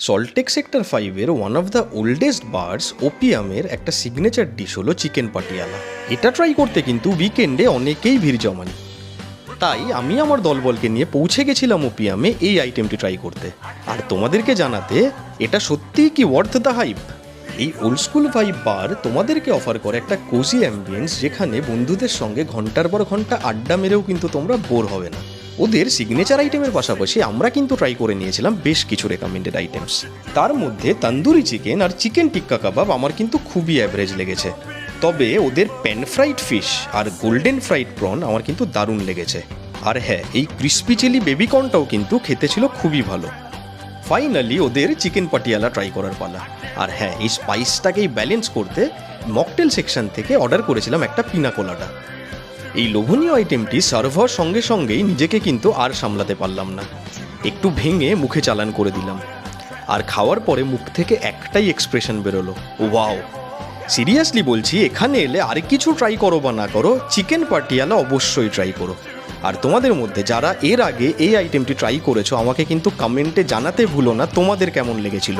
সল্টটেক sector 5-এর one of the oldest bars ওপিয়ামের একটা সিগনেচার ডিশ হলো চিকেন পাটিয়ালা। এটা ট্রাই করতে কিন্তু উইকেন্ডে অনেকেই ভিড় জমানি, তাই আমি আমার দলবলকে নিয়ে পৌঁছে গেছিলাম ওপিয়ামে এই আইটেমটি ট্রাই করতে, আর তোমাদেরকে জানাতে এটা সত্যিই কি ওয়ার্থ দ্য হাইপ। এই ওল্ড স্কুল ভাইব বার তোমাদেরকে অফার করে একটা কোজি অ্যাম্বিয়েন্স, যেখানে বন্ধুদের সঙ্গে ঘন্টার পর ঘন্টা আড্ডা মেরেও কিন্তু তোমরা বোর হবে না। ওদের সিগনেচার আইটেমের পাশাপাশি আমরা কিন্তু ট্রাই করে নিয়েছিলাম বেশ কিছু রেকমেন্ডেড আইটেমস। তার মধ্যে তন্দুরি চিকেন আর চিকেন টিক্কা কাবাব আমার কিন্তু খুবই অ্যাভারেজ লেগেছে, তবে ওদের প্যান ফ্রাইড ফিশ আর গোল্ডেন ফ্রাইড প্রন আমার কিন্তু দারুণ লেগেছে। আর হ্যাঁ, এই ক্রিস্পি চিলি বেবিকর্নটাও কিন্তু খেতে ছিল খুবই ভালো। ফাইনালি ওদের চিকেন পাটিয়ালা ট্রাই করার পালা। আর হ্যাঁ, এই স্পাইসটাকেই ব্যালেন্স করতে মকটেল সেকশন থেকে অর্ডার করেছিলাম একটা পিনা কোলাডা। এই লোভনীয় আইটেমটি সার্ভ হওয়ার সঙ্গে সঙ্গেই নিজেকে কিন্তু আর সামলাতে পারলাম না, একটু ভেঙে মুখে চালান করে দিলাম। আর খাওয়ার পরে মুখ থেকে একটাই এক্সপ্রেশন বেরোলো, ওয়াও। সিরিয়াসলি বলছি, এখানে এলে আর কিছু ট্রাই করো বা না করো, চিকেন পাটিয়ালা অবশ্যই ট্রাই করো। আর তোমাদের মধ্যে যারা এর আগে এই আইটেমটি ট্রাই করেছো, আমাকে কিন্তু কমেন্টে জানাতে ভুলো না তোমাদের কেমন লেগেছিল।